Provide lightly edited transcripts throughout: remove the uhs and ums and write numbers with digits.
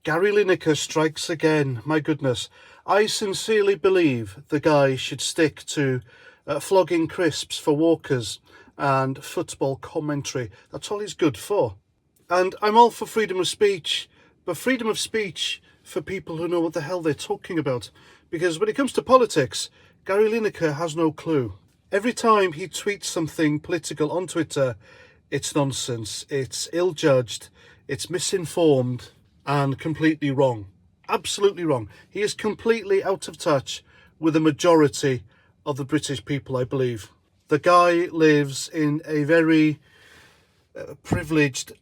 Gary Lineker strikes again. My goodness. I sincerely believe the guy should stick to flogging crisps for walkers and football commentary. That's all he's good for. And I'm all for freedom of speech, but freedom of speech for people who know what the hell they're talking about. Because when it comes to politics, Gary Lineker has no clue. Every time he tweets something political on Twitter, it's nonsense, it's ill-judged, it's misinformed, and completely wrong. Absolutely wrong. He is completely out of touch with the majority of the British people, I believe. The guy lives in a very privileged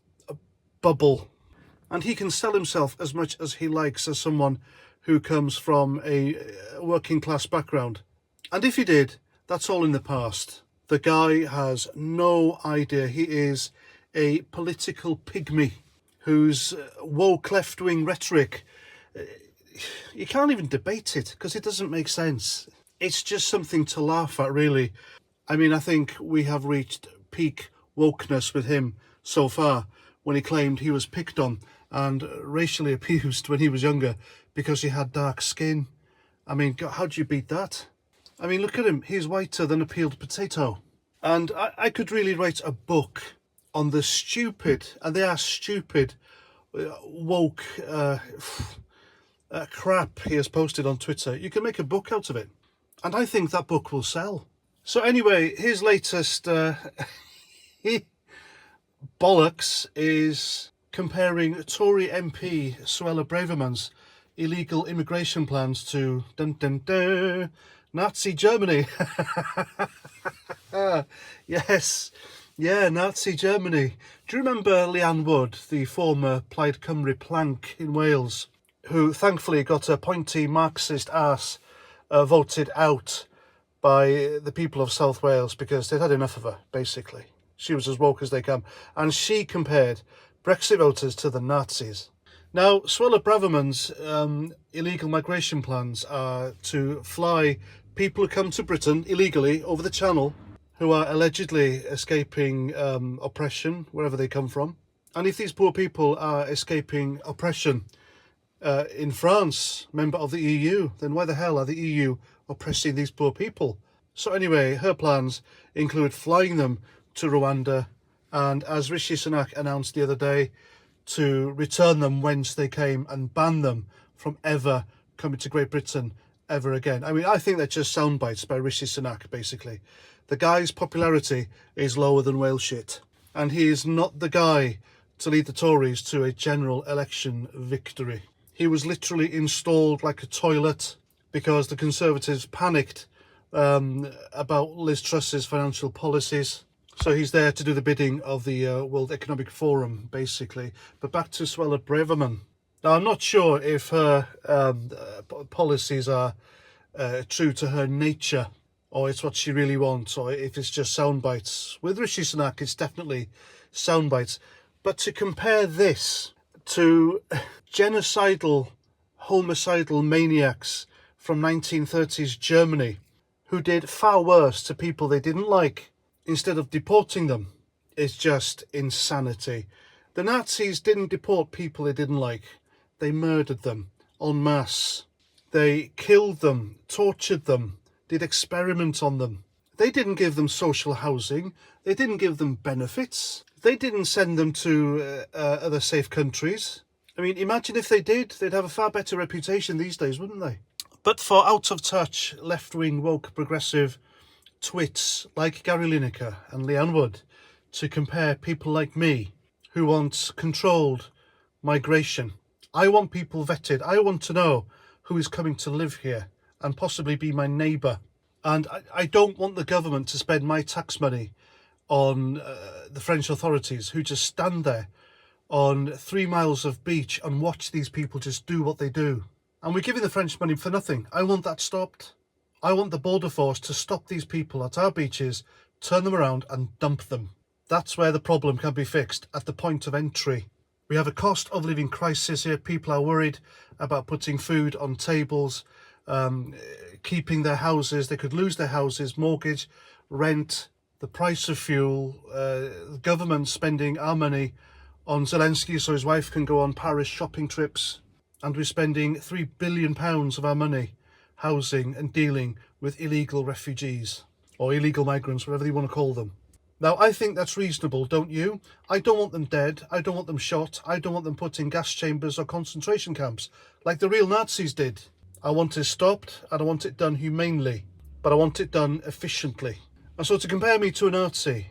bubble, and he can sell himself as much as he likes as someone who comes from a working class background. And if he did, that's all in the past. The guy has no idea. He is a political pygmy whose woke left-wing rhetoric, you can't even debate it because it doesn't make sense. It's just something to laugh at, really. I mean, I think we have reached peak wokeness with him so far when he claimed he was picked on and racially abused when he was younger because he had dark skin. I mean, how do you beat that? I mean, look at him. He's whiter than a peeled potato. And I could really write a book on the stupid, and they are stupid, woke crap he has posted on Twitter. You can make a book out of it. And I think that book will sell. So anyway, his latest bollocks is comparing Tory MP Suella Braverman's illegal immigration plans to Nazi Germany. Yes, yeah, Nazi Germany. Do you remember Leanne Wood, the former Plaid Cymru plank in Wales, who thankfully got a pointy Marxist arse voted out by the people of South Wales because they'd had enough of her, basically. She was as woke as they come. And she compared Brexit voters to the Nazis. Now, Suella Braverman's illegal migration plans are to fly people who come to Britain illegally over the Channel, who are allegedly escaping oppression, wherever they come from. And if these poor people are escaping oppression in France, member of the EU, then why the hell are the EU oppressing these poor people? So anyway, her plans include flying them to Rwanda, and as Rishi Sunak announced the other day, to return them whence they came and ban them from ever coming to Great Britain ever again. I mean, I think they're just sound bites by Rishi Sunak, basically. The guy's popularity is lower than whale shit, and he is not the guy to lead the Tories to a general election victory. He was literally installed like a toilet because the Conservatives panicked about Liz Truss's financial policies. So he's there to do the bidding of the World Economic Forum, basically. But back to Suella Braverman. Now, I'm not sure if her policies are true to her nature, or it's what she really wants, or if it's just sound bites. With Rishi Sunak, it's definitely sound bites. But to compare this to genocidal, homicidal maniacs from 1930s Germany, who did far worse to people they didn't like, instead of deporting them, is just insanity. The Nazis didn't deport people they didn't like. They murdered them en masse. They killed them, tortured them, did experiments on them. They didn't give them social housing. They didn't give them benefits. They didn't send them to other safe countries. I mean, imagine if they did. They'd have a far better reputation these days, wouldn't they? But for out-of-touch, left-wing, woke, progressive twits like Gary Lineker and Leanne Wood to compare people like me who want controlled migration. I want people vetted. I want to know who is coming to live here and possibly be my neighbour. And I don't want the government to spend my tax money on the French authorities who just stand there on 3 miles of beach and watch these people just do what they do. And we're giving the French money for nothing. I want that stopped. I want the border force to stop these people at our beaches, turn them around and dump them. That's where the problem can be fixed, at the point of entry. We have a cost of living crisis here. People are worried about putting food on tables, keeping their houses. They could lose their houses, mortgage, rent, the price of fuel, the government spending our money on Zelensky so his wife can go on Paris shopping trips. and we're spending £3 billion of our money housing and dealing with illegal refugees, or illegal migrants, whatever you want to call them. Now, I think that's reasonable, don't you? I don't want them dead, I don't want them shot, I don't want them put in gas chambers or concentration camps, like the real Nazis did. I want it stopped, and I want it done humanely, but I want it done efficiently. And so to compare me to a Nazi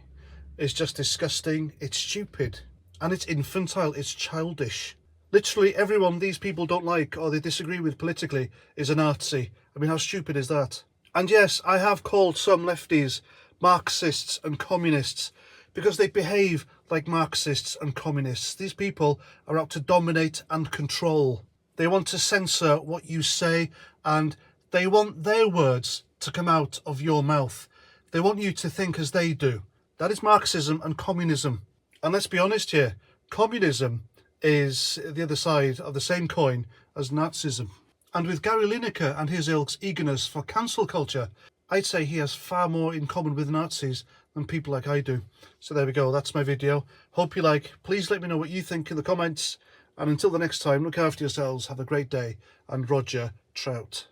is just disgusting, it's stupid, and it's infantile, it's childish. Literally everyone these people don't like or they disagree with politically is a Nazi. I mean, how stupid is that? And yes, I have called some lefties Marxists and communists because they behave like Marxists and communists. These people are out to dominate and control. They want to censor what you say, and they want their words to come out of your mouth. They want you to think as they do. That is Marxism and communism. And let's be honest here, communism is the other side of the same coin as Nazism. And with Gary Lineker and his ilk's eagerness for cancel culture, I'd say he has far more in common with Nazis than people like I do. So there we go, that's my video. Hope you like. Please let me know what you think in the comments. And until the next time, look after yourselves, have a great day, and Roger Trout.